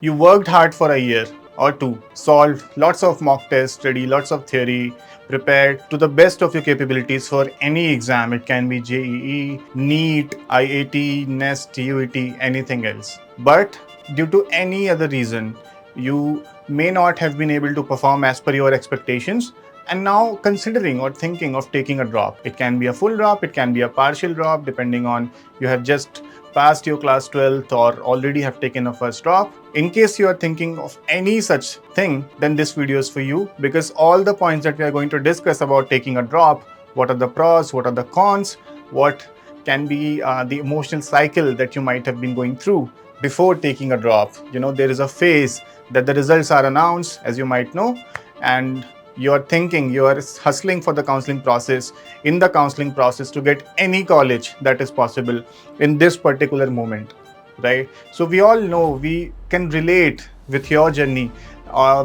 You worked hard for a year or two, solved lots of mock tests, studied lots of theory, prepared to the best of your capabilities for any exam. It can be JEE, NEET, IIT, NEST, UET, anything else. But due to any other reason, you may not have been able to perform as per your expectations and now considering or thinking of taking a drop. It can be a full drop, it can be a partial drop, depending on you have just passed your class 12th or already have taken a first drop. In case you are thinking of any such thing, then this video is for you, because all the points that we are going to discuss about taking a drop, what are the pros, what are the cons, what can be the emotional cycle that you might have been going through before taking a drop. There is a phase that the results are announced, as you might know, and you're thinking, you're hustling for the counseling process, in the counseling process to get any college that is possible in this particular moment, right? So we all know, we can relate with your journey,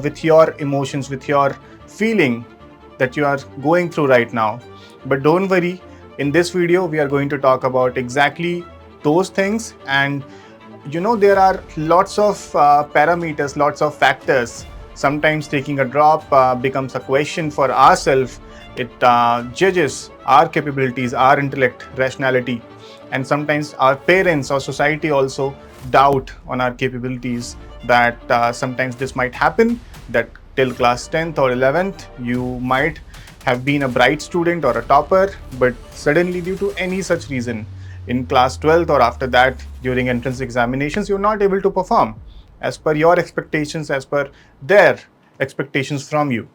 with your emotions, with your feeling that you are going through right now. But don't worry, in this video, we are going to talk about exactly those things. And there are lots of parameters, lots of factors. Sometimes taking a drop becomes a question for ourselves. It judges our capabilities, our intellect, rationality, and sometimes our parents or society also doubt on our capabilities, that sometimes this might happen, that till class 10th or 11th you might have been a bright student or a topper, but suddenly due to any such reason in class 12th or after that during entrance examinations, you're not able to perform as per your expectations, as per their expectations from you.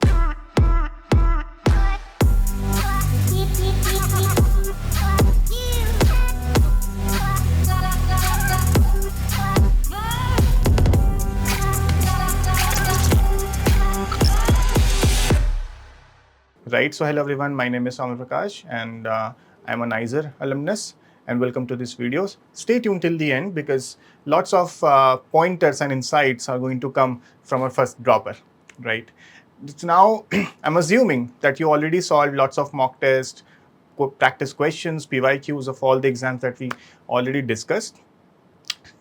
Right, so hello everyone, my name is Samar Prakash and I'm a Niser alumnus, and welcome to this video. Stay tuned till the end, because lots of pointers and insights are going to come from our first dropper, right? Now, I'm assuming that you already solved lots of mock tests, practice questions, PYQs of all the exams that we already discussed.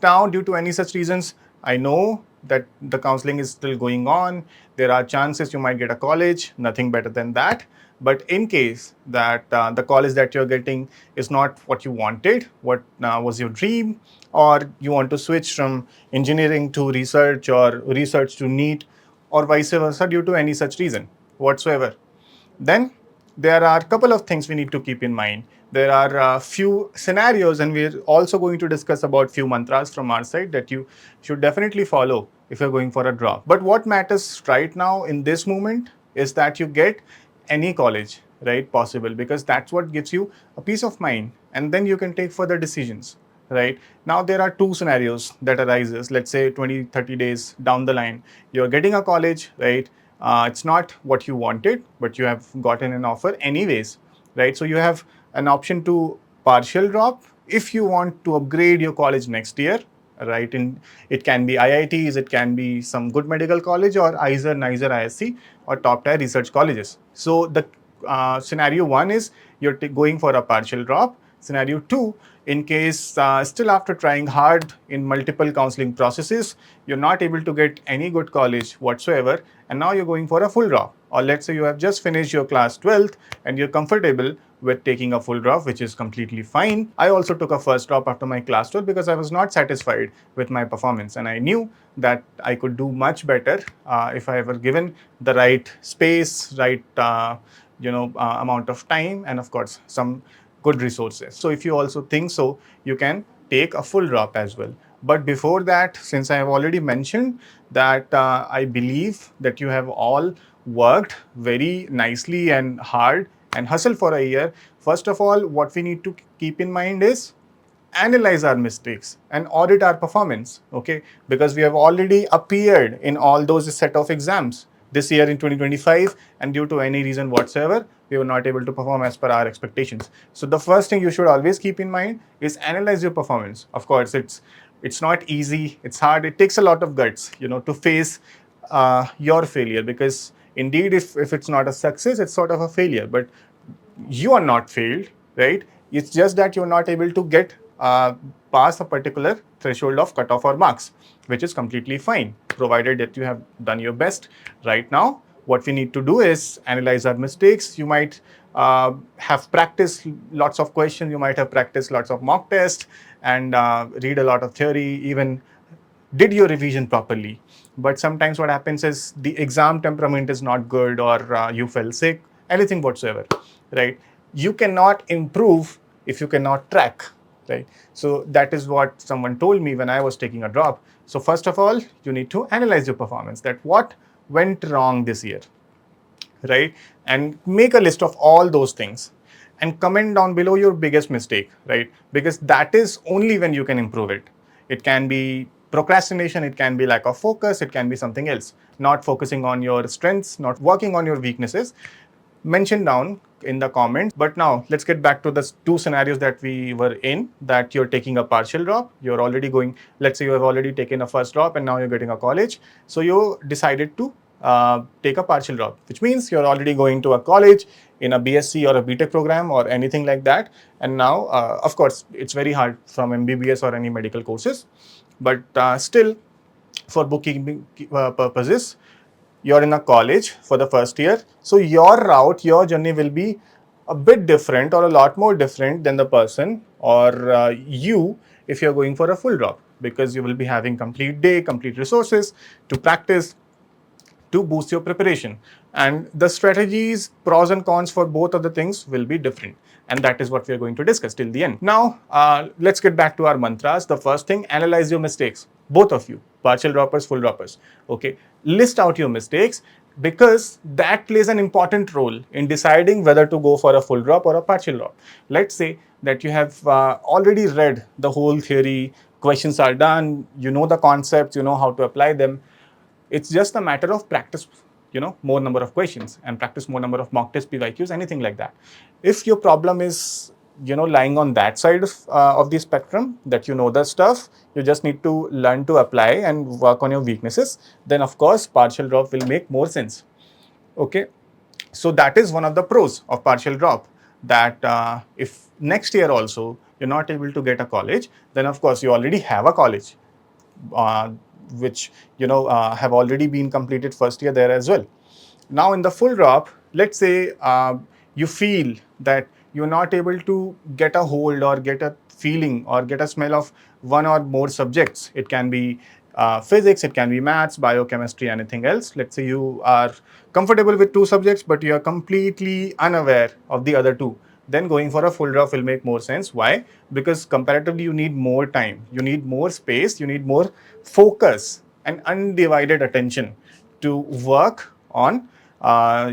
Now, due to any such reasons, I know that the counseling is still going on. There are chances you might get a college, nothing better than that. But in case that the college that you're getting is not what you wanted, what was your dream, or you want to switch from engineering to research or research to NEET, or vice versa, due to any such reason whatsoever, then there are a couple of things we need to keep in mind. There are a few scenarios, and we're also going to discuss about few mantras from our side that you should definitely follow if you're going for a drop. But what matters right now in this moment is that you get any college, right, possible, because that's what gives you a peace of mind, and then you can take further decisions. Right now, there are two scenarios that arises. Let's say 20-30 days down the line, you're getting a college, right? It's not what you wanted, but you have gotten an offer anyways, right? So you have an option to partial drop if you want to upgrade your college next year, right? It can be IITs, it can be some good medical college, or IISER, niser, IISc, or top tier research colleges. So the scenario one is you're going for a partial drop. Scenario two, in case still after trying hard in multiple counseling processes, you're not able to get any good college whatsoever, and now you're going for a full drop. Or let's say you have just finished your class 12th and you're comfortable with taking a full drop, which is completely fine. I also took a first drop after my class 12 because I was not satisfied with my performance, and I knew that I could do much better if I were given the right space, right amount of time, and of course some good resources. So if you also think so, you can take a full drop as well. But before that, since I have already mentioned that I believe that you have all worked very nicely and hard and hustled for a year, first of all, what we need to keep in mind is analyze our mistakes and audit our performance, okay? Because we have already appeared in all those set of exams this year in 2025, and due to any reason whatsoever, we were not able to perform as per our expectations. So the first thing you should always keep in mind is analyze your performance. Of course, it's not easy, it's hard, it takes a lot of guts, to face your failure, because indeed, if it's not a success, it's sort of a failure, but you are not failed, right? It's just that you're not able to get pass a particular threshold of cutoff or marks, which is completely fine, provided that you have done your best. Right now, what we need to do is analyze our mistakes. You might have practiced lots of questions, you might have practiced lots of mock tests, and read a lot of theory, even did your revision properly. But sometimes what happens is the exam temperament is not good, or you fell sick, anything whatsoever, right? You cannot improve if you cannot track, right? So that is what someone told me when I was taking a drop. So first of all, you need to analyze your performance, that what went wrong this year, right? And make a list of all those things and comment down below your biggest mistake, right? Because that is only when you can improve it. It can be procrastination, it can be lack of focus, it can be something else. Not focusing on your strengths, not working on your weaknesses. Mention down in the comments. But now let's get back to the two scenarios that we were in, that you're taking a partial drop, you're already going, let's say you have already taken a first drop and now you're getting a college. So you decided to take a partial drop, which means you're already going to a college in a BSc or a BTech program or anything like that. And now, of course, it's very hard from MBBS or any medical courses, but still, for bookkeeping purposes, you're in a college for the first year. So your route, your journey will be a bit different or a lot more different than the person or you if you're going for a full drop, because you will be having complete day, complete resources to practice, to boost your preparation. And the strategies, pros and cons for both of the things will be different. And that is what we are going to discuss till the end. Now, let's get back to our mantras. The first thing, analyze your mistakes. Both of you, partial droppers, full droppers. Okay, list out your mistakes, because that plays an important role in deciding whether to go for a full drop or a partial drop. Let's say that you have already read the whole theory, questions are done, you know the concepts, you know how to apply them. It's just a matter of practice, more number of questions and practice more number of mock test PYQs, anything like that. If your problem is, lying on that side of the spectrum, that you know the stuff, you just need to learn to apply and work on your weaknesses, then of course, partial drop will make more sense. Okay. So that is one of the pros of partial drop, that if next year also you're not able to get a college, then of course you already have a college. Which have already been completed first year there as well. Now in the full drop, let's say you feel that you're not able to get a hold or get a feeling or get a smell of one or more subjects. It can be physics, it can be maths, biochemistry, anything else. Let's say you are comfortable with two subjects, but you are completely unaware of the other two. Then going for a full drop will make more sense. Why? Because comparatively you need more time, you need more space, you need more focus and undivided attention to work on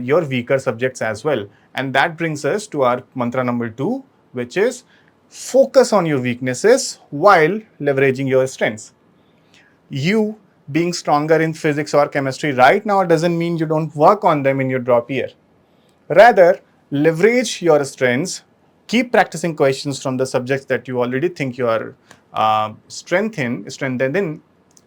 your weaker subjects as well. And that brings us to our mantra number 2, which is focus on your weaknesses while leveraging your strengths. You being stronger in physics or chemistry right now doesn't mean you don't work on them in your drop year. Rather, leverage your strengths, keep practicing questions from the subjects that you already think you are strengthened in,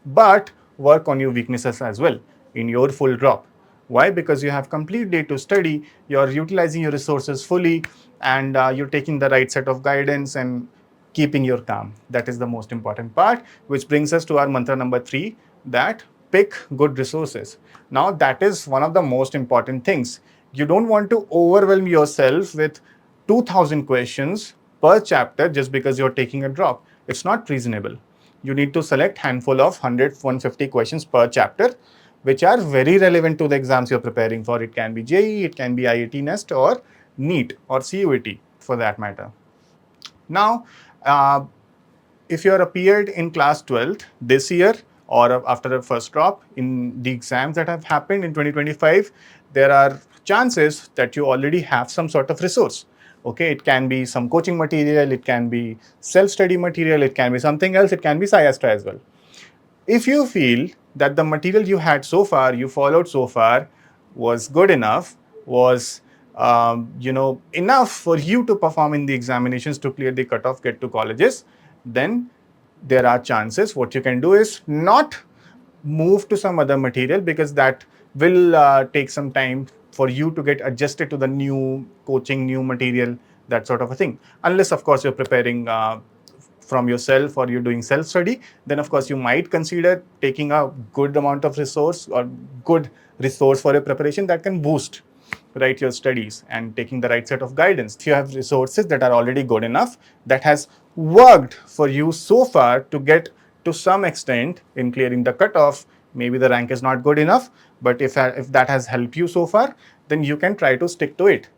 but work on your weaknesses as well in your full drop. Why? Because you have complete day to study, you're utilizing your resources fully, and you're taking the right set of guidance and keeping your calm. That is the most important part, which brings us to our mantra number 3, that pick good resources. Now, that is one of the most important things. You don't want to overwhelm yourself with 2000 questions per chapter just because you're taking a drop. It's not reasonable. You need to select handful of 100, 150 questions per chapter, which are very relevant to the exams you're preparing for. It can be JEE, it can be IIT NEST or NEET or CUET for that matter. Now, if you are appeared in class 12th this year or after the first drop in the exams that have happened in 2025, there are chances that you already have some sort of resource. Okay, it can be some coaching material, it can be self-study material, it can be something else, it can be SciAstra as well. If you feel that the material you had so far, you followed so far, was good enough, was enough for you to perform in the examinations to clear the cutoff, get to colleges, then there are chances. What you can do is not move to some other material, because that will take some time for you to get adjusted to the new coaching, new material, that sort of a thing. Unless, of course, you're preparing from yourself or you're doing self-study, then of course you might consider taking a good amount of resource or good resource for your preparation that can boost, right, your studies, and taking the right set of guidance. If you have resources that are already good enough, that has worked for you so far to get to some extent in clearing the cutoff, maybe the rank is not good enough, but if that has helped you so far, then you can try to stick to it.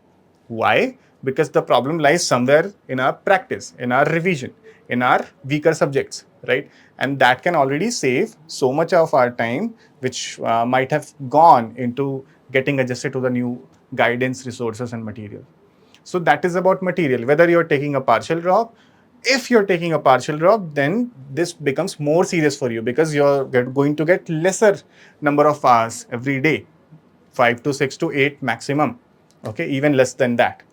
Why? Because the problem lies somewhere in our practice, in our revision, in our weaker subjects, right? And that can already save so much of our time, which might have gone into getting adjusted to the new guidance, resources, and material. So that is about material. Whether you're taking a partial drop, if you're taking a partial drop, then this becomes more serious for you because you're going to get lesser number of hours every day, 5 to 6 to 8 maximum, okay, even less than that.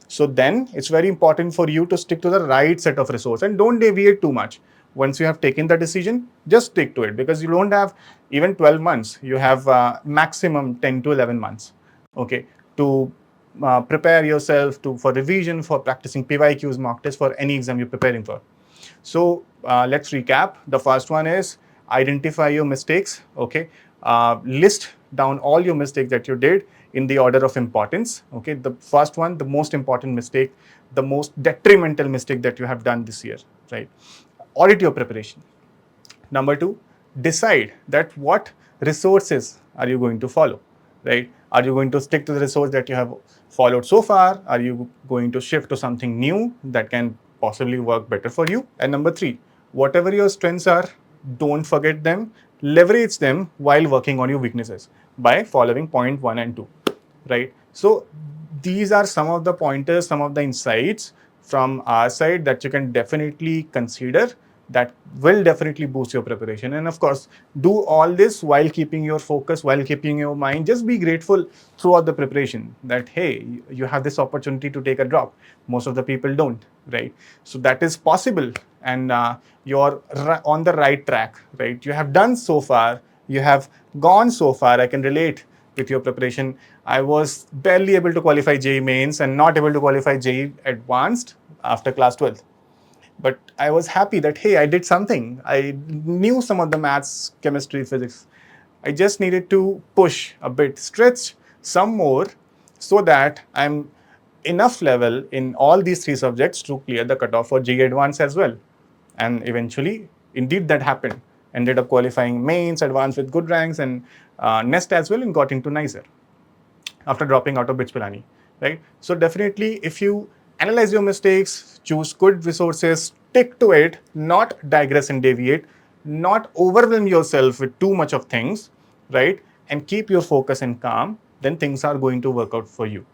So then it's very important for you to stick to the right set of resource and don't deviate too much. Once you have taken the decision, just stick to it, because you don't have even 12 months, you have maximum 10 to 11 months, okay, to prepare yourself for revision, for practicing PYQs, mock tests, for any exam you're preparing for. So let's recap. The first one is identify your mistakes, okay. List down all your mistakes that you did in the order of importance, okay. The first one, the most important mistake, the most detrimental mistake that you have done this year, right? Audit your preparation. Number two, decide that what resources are you going to follow, right? Are you going to stick to the resource that you have followed so far? Are you going to shift to something new that can possibly work better for you? And number three, whatever your strengths are, don't forget them, leverage them while working on your weaknesses by following point 1 and 2, right? So these are some of the pointers, some of the insights from our side that you can definitely consider, that will definitely boost your preparation. And of course, do all this while keeping your focus, while keeping your mind. Just be grateful throughout the preparation that, hey, you have this opportunity to take a drop. Most of the people don't, right? So that is possible, and you're on the right track, right? You have done so far, you have gone so far. I can relate with your preparation. I was barely able to qualify JEE mains and not able to qualify JEE advanced after class 12. But I was happy that, hey, I did something. I knew some of the maths, chemistry, physics. I just needed to push a bit, stretch some more, so that I'm enough level in all these three subjects to clear the cutoff for JEE advanced as well. And eventually, indeed, that happened. Ended up qualifying mains, advanced with good ranks, and NEST as well, and got into niser after dropping out of BITS Pilani, right? So definitely, if you analyze your mistakes, choose good resources, stick to it, not digress and deviate, not overwhelm yourself with too much of things, right? And keep your focus and calm, then things are going to work out for you.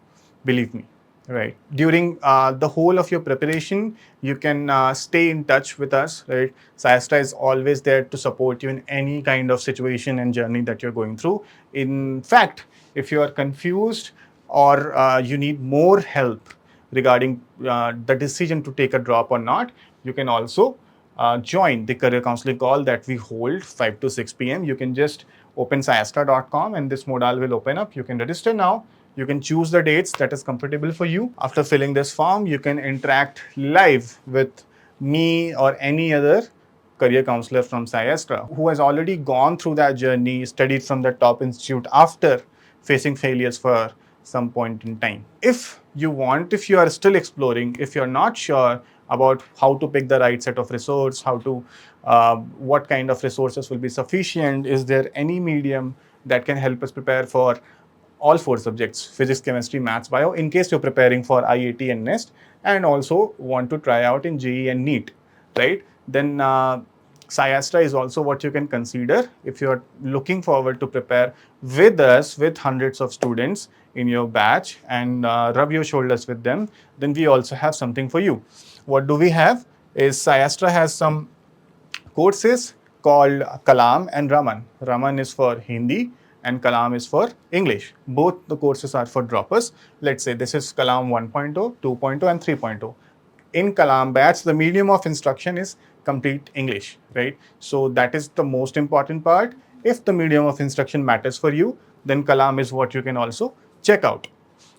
Believe me. Right. During the whole of your preparation, you can stay in touch with us, right? SciAstra is always there to support you in any kind of situation and journey that you're going through. In fact, if you are confused or you need more help regarding the decision to take a drop or not, you can also join the career counseling call that we hold 5 to 6 p.m. You can just open sciastra.com and this modal will open up. You can register now. You can choose the dates that is comfortable for you. After filling this form, you can interact live with me or any other career counselor from SciAstra who has already gone through that journey, studied from the top institute after facing failures for some point in time. If you are still exploring, if you're not sure about how to pick the right set of resource, what kind of resources will be sufficient, is there any medium that can help us prepare for all 4 subjects, physics, chemistry, maths, bio, in case you're preparing for IIT and NEST and also want to try out in JEE and NEET, right? Then SciAstra is also what you can consider if you're looking forward to prepare with us, with hundreds of students in your batch, and rub your shoulders with them. Then we also have something for you. What do we have is SciAstra has some courses called Kalam and Raman. Raman is for Hindi and Kalam is for English. Both the courses are for droppers. Let's say this is Kalam 1.0, 2.0 and 3.0. In Kalam batch, the medium of instruction is complete English, right? So that is the most important part. If the medium of instruction matters for you, then Kalam is what you can also check out.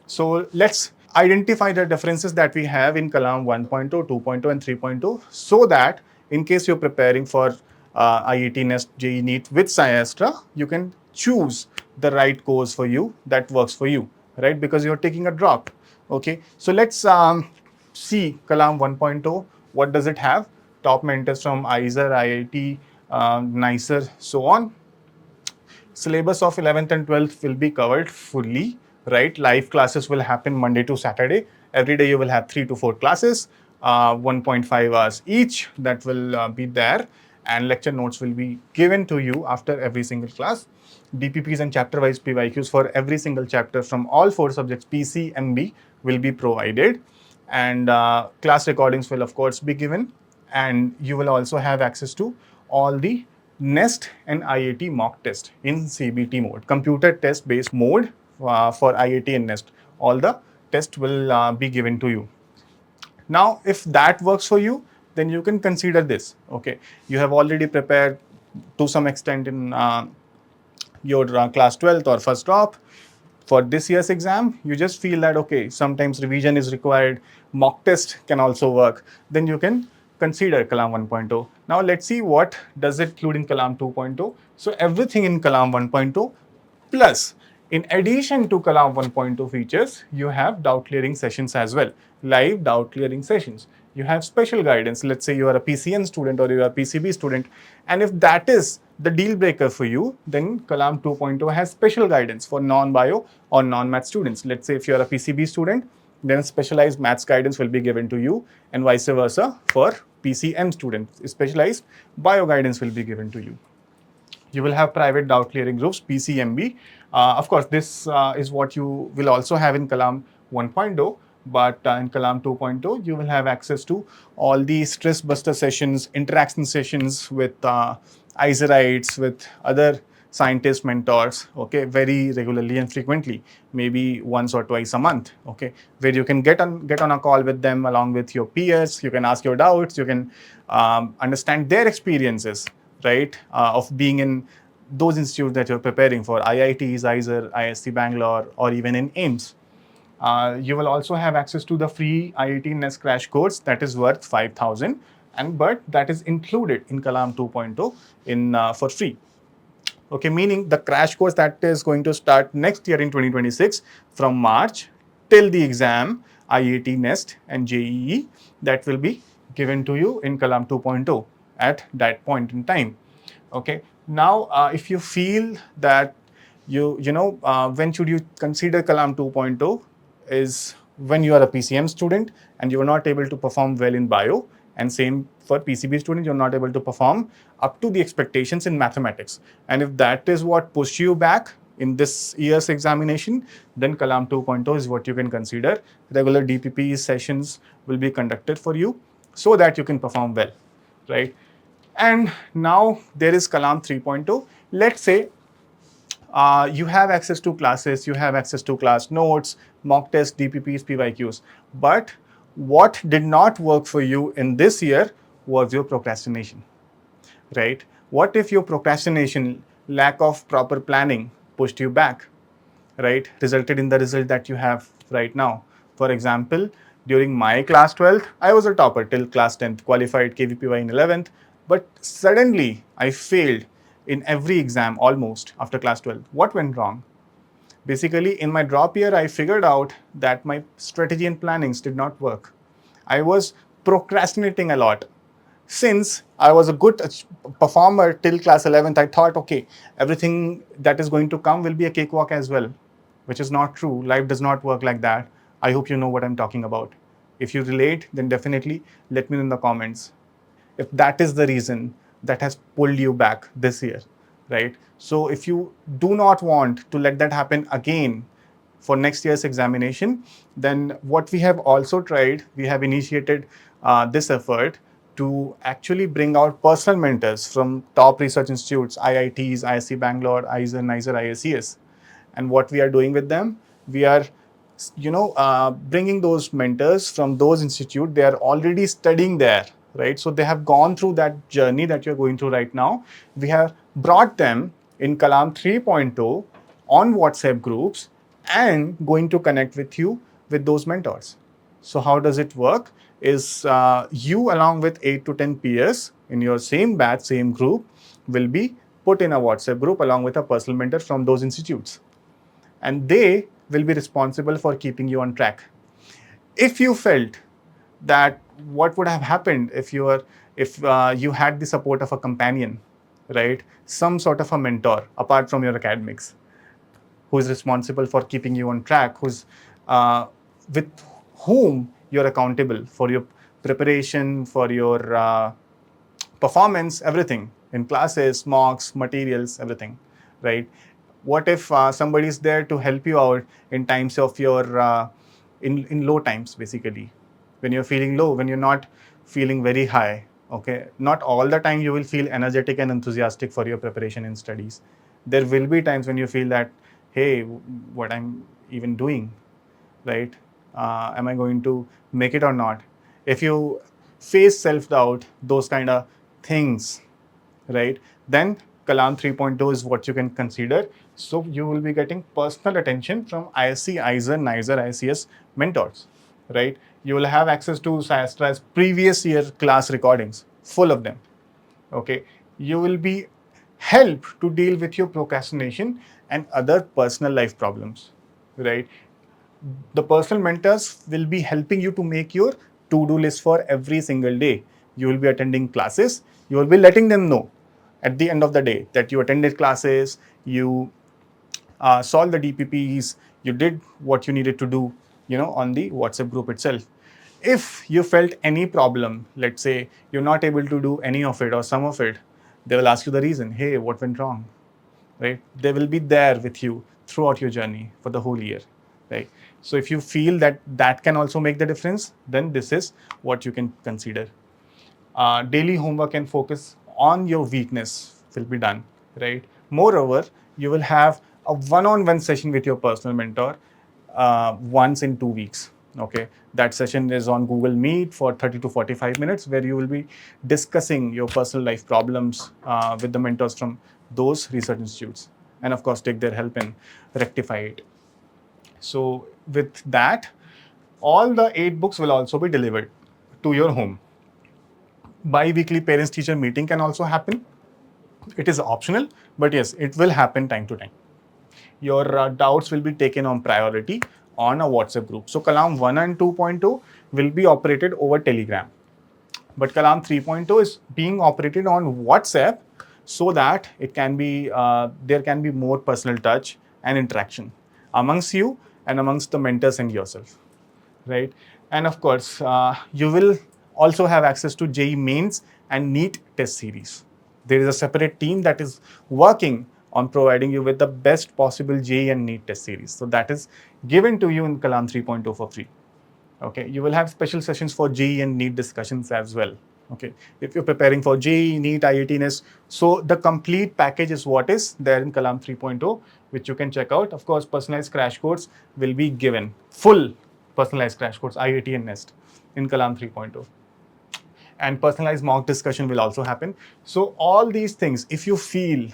So let's identify the differences that we have in Kalam 1.0, 2.0 and 3.0, so that in case you're preparing for IIT NEST JEE NEET with SciAstra, you can choose the right course for you that works for you, right? Because you're taking a drop. Okay, so let's see Kalam 1.0. What does it have? Top mentors from IISER, IIT, niser, so on. Syllabus of 11th and 12th will be covered fully, right? Live classes will happen Monday to Saturday. Every day you will have 3 to 4 classes, 1.5 hours each that will be there, and lecture notes will be given to you after every single class. DPPs and chapter wise PYQs for every single chapter from all 4 subjects PC, MB will be provided, and class recordings will of course be given, and you will also have access to all the NEST and IIT mock test in CBT mode, computer test based mode for IIT and NEST. All the tests will be given to you. Now, if that works for you, then you can consider this. Okay, you have already prepared to some extent in your class 12th or first drop. For this year's exam, you just feel that, okay, sometimes revision is required, mock test can also work, then you can consider Kalam 1.0. Now let's see what does it include in Kalam 2.0. So everything in Kalam 1.0 plus, in addition to Kalam 1.0 features, you have doubt clearing sessions as well, live doubt clearing sessions. You have special guidance. Let's say you are a PCN student or you are a PCB student, and if that is the deal breaker for you, then Kalam 2.0 has special guidance for non-bio or non-math students. Let's say if you are a PCB student, then specialized maths guidance will be given to you, and vice versa for PCM students. Specialized bio guidance will be given to you. You will have private doubt clearing groups, PCMB. Of course, this is what you will also have in Kalam 1.0, but in Kalam 2.0, you will have access to all the stress buster sessions, interaction sessions with IISerites, with other scientist mentors, okay, very regularly and frequently, maybe once or twice a month, okay, where you can get on a call with them along with your peers. You can ask your doubts, you can understand their experiences, right, of being in those institutes that you're preparing for, IITs, IISER, IISc Bangalore, or even in AIIMS. You will also have access to the free IIT NEST crash course that is worth 5,000, but that is included in Kalam 2.0 for free. Okay, meaning the crash course that is going to start next year in 2026 from March till the exam, IIT NEST and JEE, that will be given to you in Kalam 2.0 at that point in time. Okay, now if you feel that when should you consider Kalam 2.0 is when you are a PCM student and you are not able to perform well in bio, and same for PCB students, you're not able to perform up to the expectations in mathematics. And if that is what pushed you back in this year's examination, then Kalam 2.0 is what you can consider. Regular DPP sessions will be conducted for you so that you can perform well, right? And now there is Kalam 3.0. Let's say you have access to classes, you have access to class notes, mock tests, DPPs, PYQs. But what did not work for you in this year was your procrastination, right? What if your procrastination, lack of proper planning pushed you back, right? Resulted in the result that you have right now. For example, during my class 12th, I was a topper till class 10th, qualified KVPY in 11th, but suddenly I failed in every exam almost after class 12. What went wrong? Basically, in my drop year, I figured out that my strategy and plannings did not work. I was procrastinating a lot. Since I was a good performer till class 11th, I thought, okay, everything that is going to come will be a cakewalk as well, which is not true. Life does not work like that. I hope you know what I'm talking about. If you relate, then definitely let me know in the comments if that is the reason that has pulled you back this year, right? So if you do not want to let that happen again for next year's examination, then what we have also tried, we have initiated this effort to actually bring out personal mentors from top research institutes, IITs, IISc Bangalore, IISER, niser, IISc. And what we are doing with them, we are bringing those mentors from those institutes. They are already studying there, right? So they have gone through that journey that you're going through right now. We have brought them in Kalam 3.0 on WhatsApp groups and going to connect with you with those mentors. So how does it work? Is you along with 8 to 10 peers in your same batch, same group, will be put in a WhatsApp group along with a personal mentor from those institutes. And they will be responsible for keeping you on track. If you felt that what would have happened if you had the support of a companion, right? Some sort of a mentor apart from your academics, who is responsible for keeping you on track, who's with whom you're accountable for your preparation, for your performance, everything in classes, mocks, materials, everything, right? What if somebody is there to help you out in times of your in low times, basically, when you're feeling low, when you're not feeling very high. Okay, not all the time you will feel energetic and enthusiastic for your preparation and studies. There will be times when you feel that, hey, what I'm even doing, right? Am I going to make it or not? If you face self-doubt, those kind of things, right, then Kalam 3.0 is what you can consider. So you will be getting personal attention from IISc IISER NISER ICS mentors, right? You will have access to SciAstra's previous year class recordings, full of them. Okay, you will be helped to deal with your procrastination and other personal life problems, right? The personal mentors will be helping you to make your to-do list for every single day. You will be attending classes. You will be letting them know at the end of the day that you attended classes, you solved the DPPs, you did what you needed to do, on the WhatsApp group itself. If you felt any problem, let's say you're not able to do any of it or some of it, they will ask you the reason. Hey, what went wrong? Right? They will be there with you throughout your journey for the whole year, right? So if you feel that that can also make the difference, then this is what you can consider. Daily homework and focus on your weakness will be done, right? Moreover, you will have a one-on-one session with your personal mentor once in 2 weeks. Okay, that session is on Google Meet for 30 to 45 minutes, where you will be discussing your personal life problems with the mentors from those research institutes, and of course, take their help and rectify it. So, with that, all the 8 books will also be delivered to your home. Bi-weekly parents-teacher meeting can also happen. It is optional, but yes, it will happen time to time. Your doubts will be taken on priority on a WhatsApp group. So Kalam 1 and 2.0 will be operated over Telegram. But Kalam 3.0 is being operated on WhatsApp, so that it can be there can be more personal touch and interaction amongst you and amongst the mentors and yourself, right? And of course, you will also have access to JEE Mains and NEET test series. There is a separate team that is working on providing you with the best possible JEE and NEET test series. So that is given to you in Kalam 3.0 for free. Okay, you will have special sessions for JEE and NEET discussions as well. Okay, if you're preparing for JEE, NEET, IIT, NEST, so the complete package is what is there in Kalam 3.0, which you can check out. Of course, personalized crash course will be given, full personalized crash course, IIT and NEST in Kalam 3.0. And personalized mock discussion will also happen. So all these things, if you feel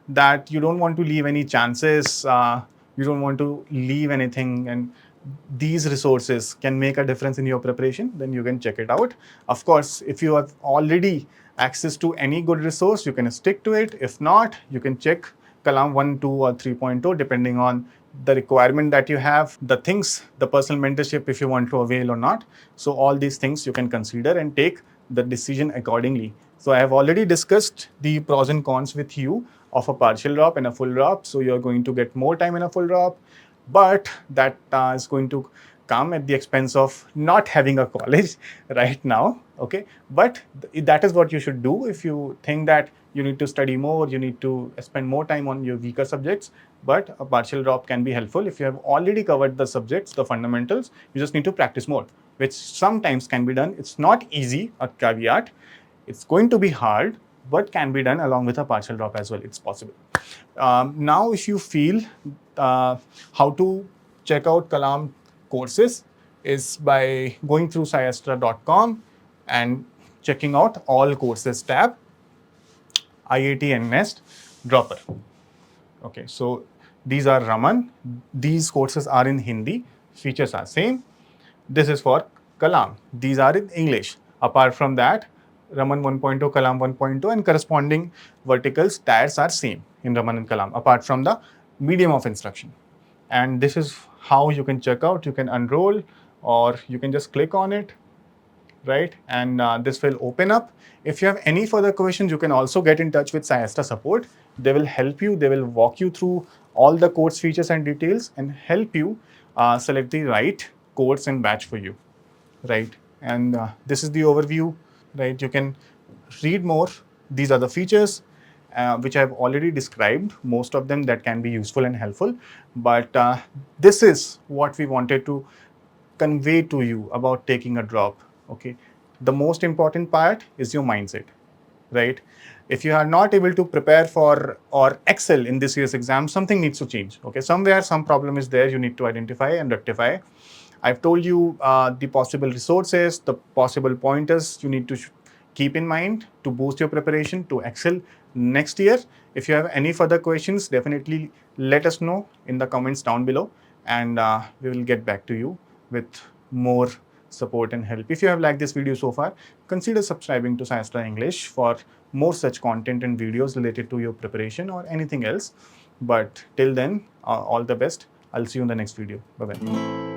that you don't want to leave any chances, you don't want to leave anything, and these resources can make a difference in your preparation, then you can check it out. Of course, if you have already access to any good resource, you can stick to it. If not, you can check Kalam 1, 2 or 3.0 depending on the requirement that you have, the things, the personal mentorship if you want to avail or not. So all these things you can consider and take the decision accordingly. So I have already discussed the pros and cons with you of a partial drop and a full drop. So you're going to get more time in a full drop, but that is going to come at the expense of not having a college right now. Okay, but that is what you should do. If you think that you need to study more, you need to spend more time on your weaker subjects, but a partial drop can be helpful. If you have already covered the subjects, the fundamentals, you just need to practice more, which sometimes can be done. It's not easy, a caveat. It's going to be hard, but can be done along with a partial drop as well. It's possible. Now, if you feel how to check out Kalam courses is by going through SciAstra.com and checking out all courses tab, IIT and NEST, Dropper. Okay, so these are Raman. These courses are in Hindi. features are same. This is for Kalam. These are in English. Apart from that, Raman 1.0, Kalam 1.0 and corresponding verticals tags are same in Raman and Kalam apart from the medium of instruction. And this is how you can check out. You can enroll or you can just click on it, right? And this will open up. If you have any further questions, you can also get in touch with SciAstra support. They will help you. They will walk you through all the course features and details and help you select the right course and batch for you, right? And this is the overview, right? You can read more. These are the features which I've already described, most of them that can be useful and helpful. But this is what we wanted to convey to you about taking a drop. Okay, the most important part is your mindset, right? If you are not able to prepare for or excel in this year's exam, something needs to change. Okay, somewhere some problem is there, you need to identify and rectify. I've told you the possible resources, the possible pointers you need to keep in mind to boost your preparation to excel next year. If you have any further questions, definitely let us know in the comments down below, and we will get back to you with more support and help. If you have liked this video so far, consider subscribing to SciAstra English for more such content and videos related to your preparation or anything else. But till then, all the best. I'll see you in the next video. Bye-bye.